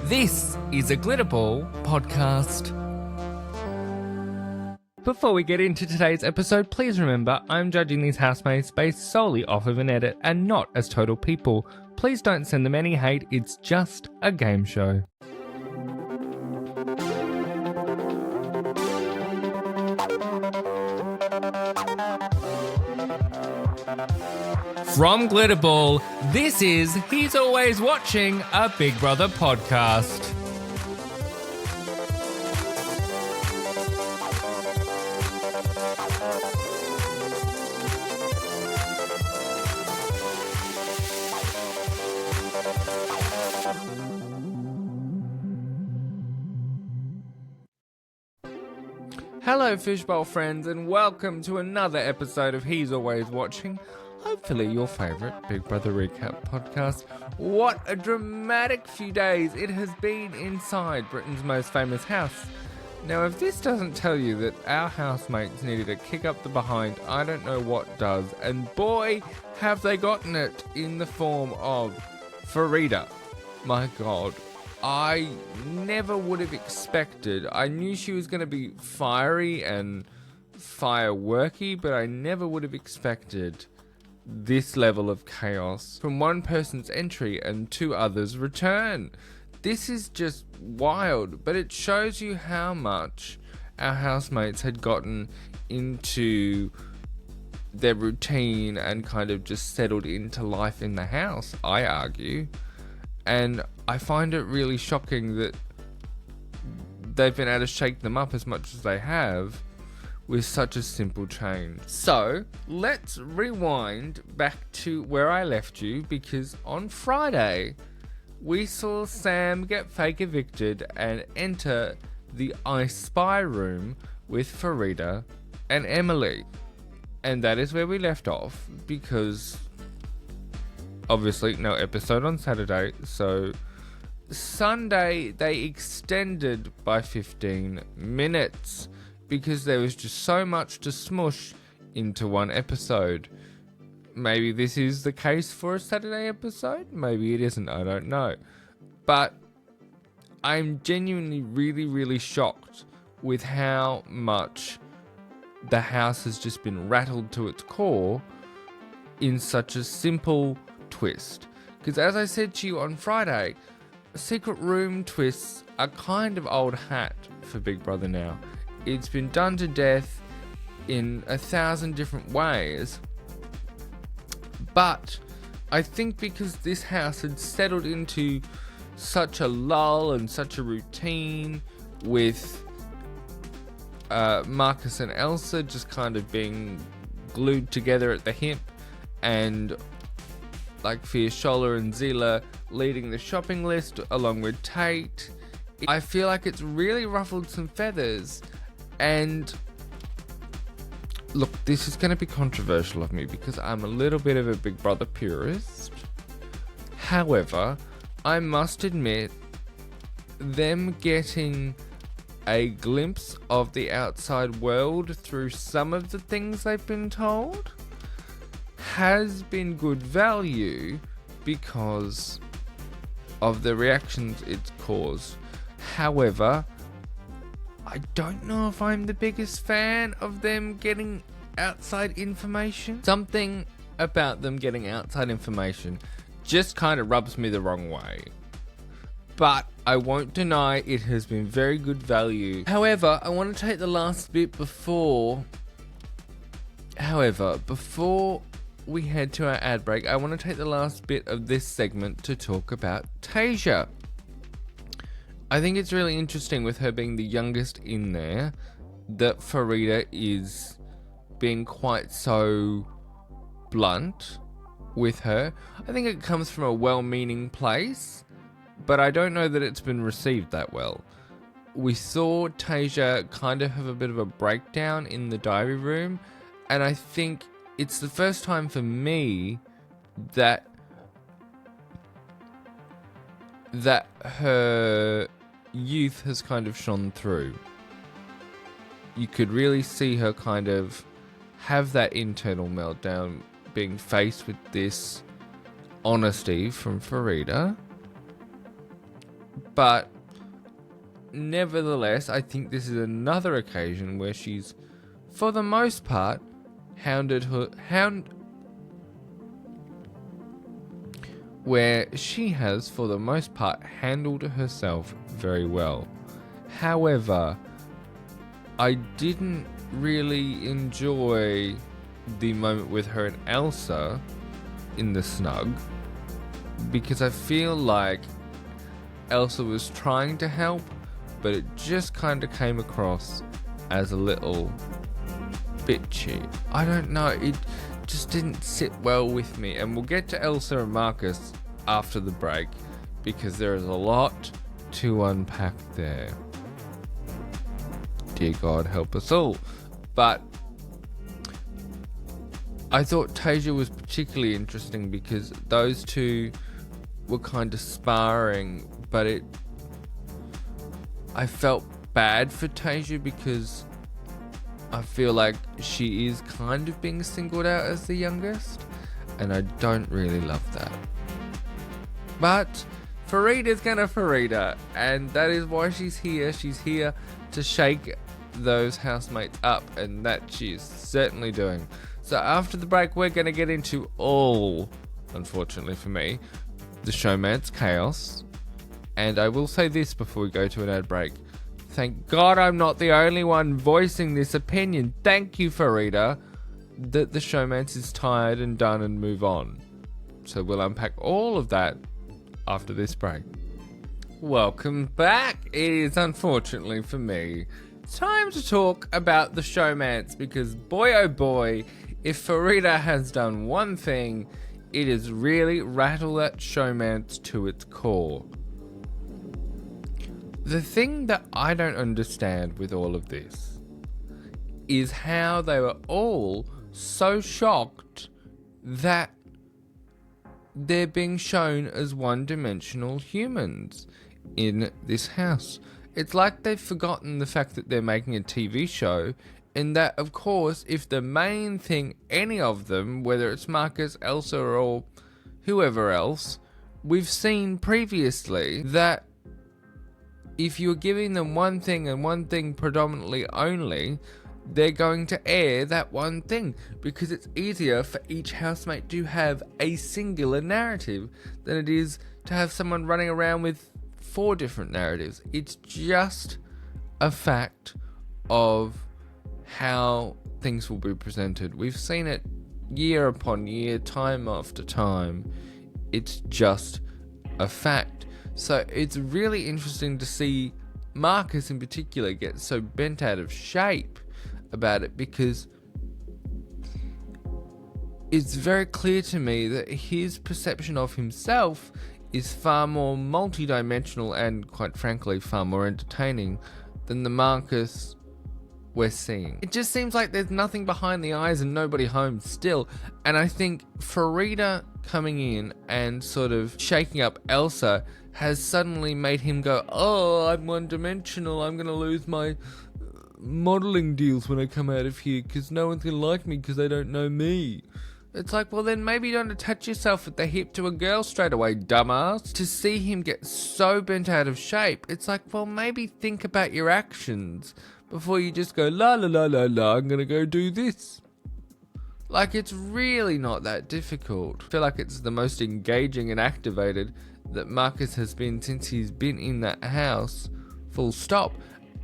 This is a Glitterball podcast. Before we get into today's episode, please remember I'm judging these housemates based solely off of an edit and not as total people. Please don't send them any hate, it's just a game show. From Glitterball, this is He's Always Watching, a Big Brother podcast. Hello Fishbowl friends and welcome to another episode of He's Always Watching, hopefully your favourite Big Brother recap podcast. What a dramatic few days it has been inside Britain's most famous house. Now if this doesn't tell you that our housemates needed a kick up the behind, I don't know what does, and boy have they gotten it in the form of Farida. My god. I never would have expected. I knew she was going to be fiery and fireworky, but I never would have expected this level of chaos from one person's entry and two others' return. This is just wild, but it shows you how much our housemates had gotten into their routine and kind of just settled into life in the house, I argue. And I find it really shocking that they've been able to shake them up as much as they have with such a simple change. So, let's rewind back to where I left you, because on Friday, we saw Sam get fake evicted and enter the I Spy room with Farida and Emily. And that is where we left off, because obviously no episode on Saturday, so Sunday they extended by 15 minutes because there was just so much to smush into one episode. Maybe this is the case for a Saturday episode, maybe it isn't, I don't know. But I'm genuinely really shocked with how much the house has just been rattled to its core in such a simple twist. Because as I said to you on Friday, secret room twists are kind of old hat for Big Brother now. It's been done to death in 1,000 different ways, but I think because this house had settled into such a lull and such a routine with Marcus and Elsa just kind of being glued together at the hip, and like Fieshola and Zila leading the shopping list along with Tate, I feel like it's really ruffled some feathers. And look, this is going to be controversial of me because I'm a little bit of a Big Brother purist. However, I must admit, them getting a glimpse of the outside world through some of the things they've been told has been good value because of the reactions it's caused. However, I don't know if I'm the biggest fan of them getting outside information. Something about them getting outside information just kind of rubs me the wrong way. But I won't deny it has been very good value. However, I want to take the last bit before we head to our ad break. I want to take the last bit of this segment to talk about Tasia. I think it's really interesting with her being the youngest in there that Farida is being quite so blunt with her. I think it comes from a well-meaning place, but I don't know that it's been received that well. We saw Tasia kind of have a bit of a breakdown in the diary room, and I think it's the first time for me that her youth has kind of shone through. You could really see her kind of have that internal meltdown, being faced with this honesty from Farida. But nevertheless, I think this is another occasion where she's, for the most part, where she has, for the most part, handled herself very well. However, I didn't really enjoy the moment with her and Elsa in the snug, because I feel like Elsa was trying to help, but it just kind of came across as a little bitchy. I don't know, it just didn't sit well with me. And we'll get to Elsa and Marcus after the break, because there is a lot to unpack there. Dear God, help us all. But I thought Tasia was particularly interesting because those two were kind of sparring, but I felt bad for Tasia because I feel like she is kind of being singled out as the youngest, and I don't really love that. But Farida's gonna Farida, and that is why she's here. She's here to shake those housemates up, and that she is certainly doing. So after the break, we're gonna get into all, unfortunately for me, the showman's chaos. And I will say this before we go to an ad break. Thank God I'm not the only one voicing this opinion. Thank you, Farida, that the showman's is tired and done and move on. So we'll unpack all of that after this break. Welcome back. It is, unfortunately for me, time to talk about the showman's, because boy oh boy, if Farida has done one thing, it is really rattle that showman's to its core. The thing that I don't understand with all of this is how they were all so shocked that they're being shown as one-dimensional humans in this house. It's like they've forgotten the fact that they're making a TV show, and that, of course, if the main thing, any of them, whether it's Marcus, Elsa, or whoever else, we've seen previously that if you're giving them one thing and one thing predominantly only, they're going to air that one thing, because it's easier for each housemate to have a singular narrative than it is to have someone running around with 4 different narratives. It's just a fact of how things will be presented. We've seen it year upon year, time after time. It's just a fact. So it's really interesting to see Marcus in particular get so bent out of shape about it, because it's very clear to me that his perception of himself is far more multidimensional and, quite frankly, far more entertaining than the Marcus we're seeing. It just seems like there's nothing behind the eyes and nobody home still. And I think Farida coming in and sort of shaking up Elsa has suddenly made him go, oh, I'm one-dimensional, I'm going to lose my modelling deals when I come out of here because no one's going to like me because they don't know me. It's like, well then maybe don't attach yourself at the hip to a girl straight away, dumbass. To see him get so bent out of shape, it's like, well maybe think about your actions before you just go, la la la la la, I'm going to go do this. Like, it's really not that difficult. I feel like it's the most engaging and activated that Marcus has been since he's been in that house, full stop.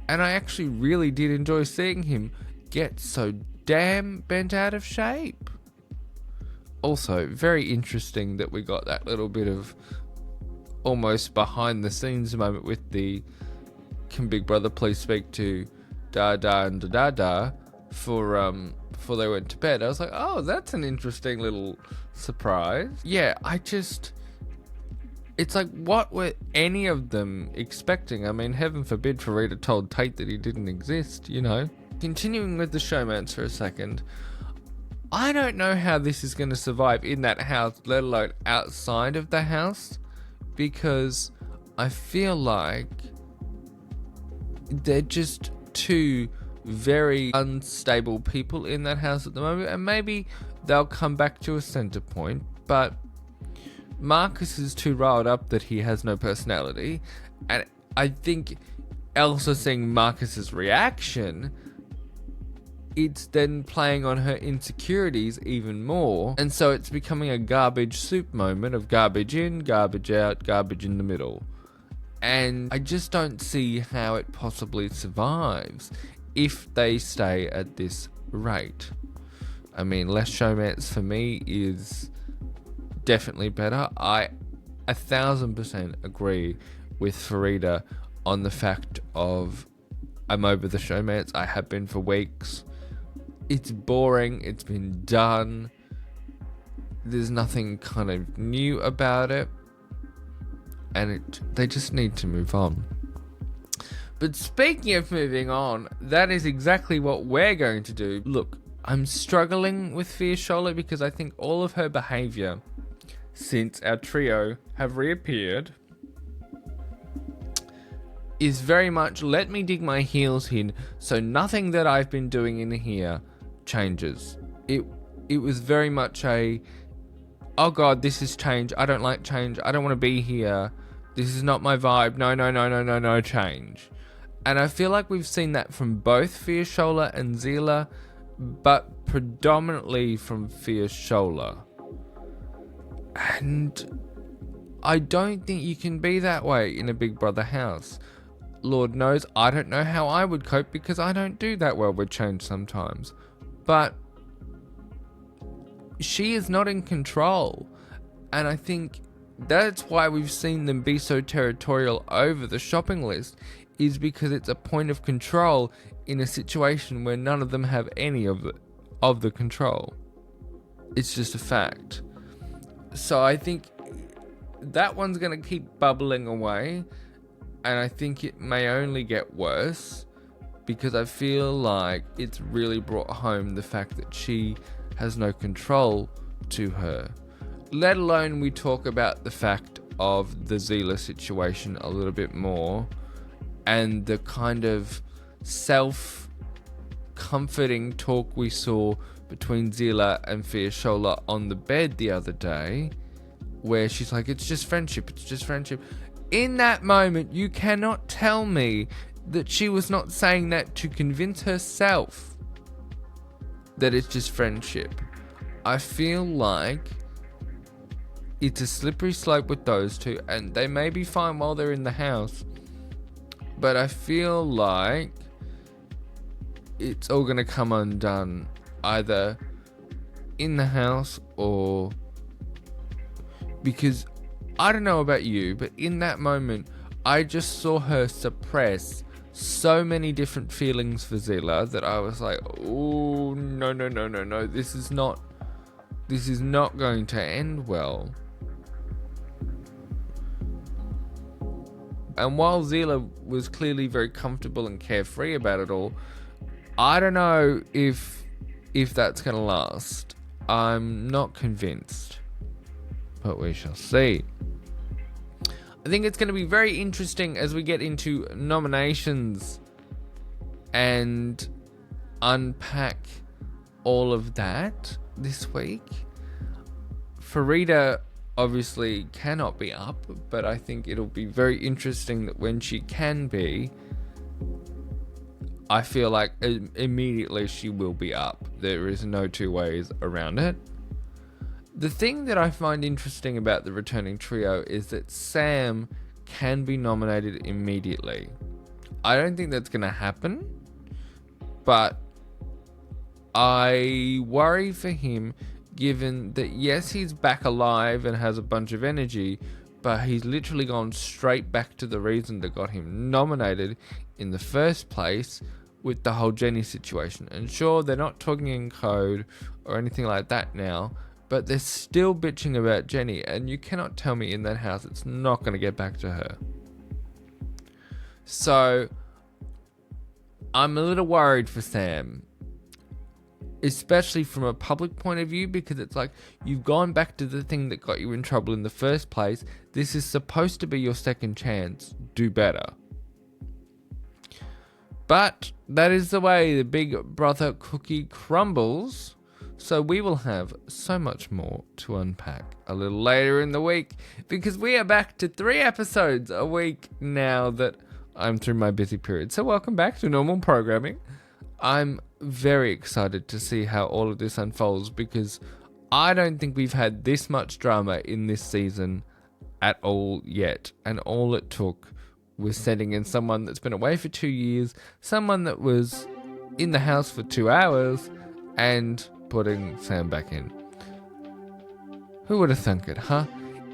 And I actually really did enjoy seeing him get so damn bent out of shape. Also, very interesting that we got that little bit of almost behind the scenes moment with the "Can Big Brother please speak to Da and Da" before they went to bed. I was like, oh, that's an interesting little surprise. Yeah, it's like, what were any of them expecting? I mean, heaven forbid Farida told Tate that he didn't exist, you know. Continuing with the showmance for a second, I don't know how this is going to survive in that house, let alone outside of the house, because I feel like they're just two very unstable people in that house at the moment, and maybe they'll come back to a center point, but Marcus is too riled up that he has no personality, And I think Elsa seeing Marcus's reaction, it's then playing on her insecurities even more. And so it's becoming a garbage soup moment of garbage in, garbage out, garbage in the middle. And I just don't see how it possibly survives if they stay at this rate. I mean, less showmance for me is definitely better. I 1000% agree with Farida on the fact of I'm over the showmance. I have been for weeks. It's boring. It's been done. There's nothing kind of new about it. And they just need to move on. But speaking of moving on, that is exactly what we're going to do. Look, I'm struggling with Fiesciola because I think all of her behaviour since our trio have reappeared is very much let me dig my heels in so nothing that I've been doing in here changes. It was very much a, oh god, this is change. I don't like change. I don't want to be here. This is not my vibe. No, change. And I feel like we've seen that from both Fiesciola and Zila, but predominantly from Fiesciola. And I don't think you can be that way in a Big Brother house. Lord knows I don't know how I would cope because I don't do that well with change sometimes. But she is not in control. And I think that's why we've seen them be so territorial over the shopping list, is because it's a point of control in a situation where none of them have any of the control. It's just a fact. So I think that one's going to keep bubbling away, and I think it may only get worse because I feel like it's really brought home the fact that she has no control to her. Let alone we talk about the fact of the Zila situation a little bit more and the kind of self-comforting talk we saw between Zila and Fiesciola on the bed the other day, where she's like, it's just friendship. In that moment, you cannot tell me that she was not saying that to convince herself that it's just friendship. I feel like it's a slippery slope with those two, and they may be fine while they're in the house, but I feel like it's all going to come undone either in the house or because I don't know about you, but in that moment I just saw her suppress so many different feelings for Zila that I was like, oh no, this is not going to end well. And while Zila was clearly very comfortable and carefree about it all, I don't know if that's going to last. I'm not convinced, but we shall see. I think it's going to be very interesting as we get into nominations and unpack all of that this week. Farida obviously cannot be up, but I think it'll be very interesting that when she can be, I feel like immediately she will be up. There is no two ways around it. The thing that I find interesting about the returning trio is that Sam can be nominated immediately. I don't think that's going to happen, but I worry for him given that, yes, he's back alive and has a bunch of energy, but he's literally gone straight back to the reason that got him nominated in the first place with the whole Jenny situation. And sure, they're not talking in code or anything like that now, but they're still bitching about Jenny, and you cannot tell me in that house it's not going to get back to her. So I'm a little worried for Sam, especially from a public point of view, because it's like, you've gone back to the thing that got you in trouble in the first place. This is supposed to be your second chance. Do better. But that is the way the Big Brother cookie crumbles. So we will have so much more to unpack a little later in the week, because we are back to 3 episodes a week now that I'm through my busy period. So welcome back to normal programming. I'm very excited to see how all of this unfolds, because I don't think we've had this much drama in this season at all yet. And all it took was sending in someone that's been away for 2 years, someone that was in the house for 2 hours, and putting Sam back in. Who would have thunk it, huh?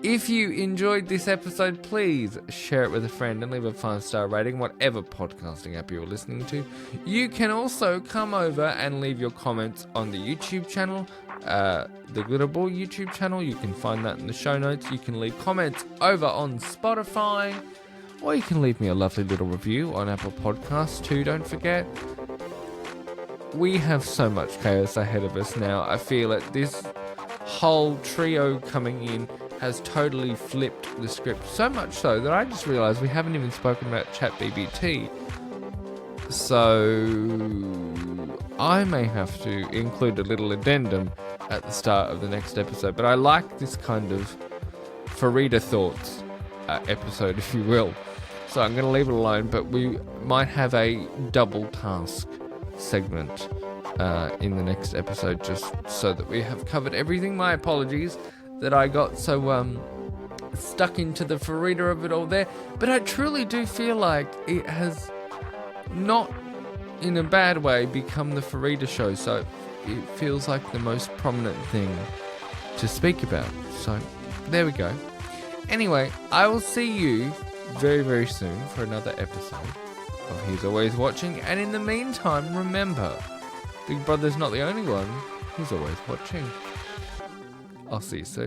If you enjoyed this episode, please share it with a friend and leave a 5-star rating, whatever podcasting app you're listening to. You can also come over and leave your comments on the YouTube channel, the Glitterball YouTube channel. You can find that in the show notes. You can leave comments over on Spotify, or you can leave me a lovely little review on Apple Podcasts too, don't forget. We have so much chaos ahead of us now. I feel it. This whole trio coming in has totally flipped the script, so much so that I just realised we haven't even spoken about ChatGPT. So I may have to include a little addendum at the start of the next episode. But I like this kind of Farida Thoughts episode, if you will. So I'm going to leave it alone, but we might have a double task segment in the next episode, just so that we have covered everything. My apologies that I got so stuck into the Farida of it all there, but I truly do feel like it has not in a bad way become the Farida show, so it feels like the most prominent thing to speak about. So there we go. Anyway, I will see you very, very soon for another episode of He's Always Watching, and in the meantime, remember, Big Brother's not the only one, he's always watching. I'll see you soon.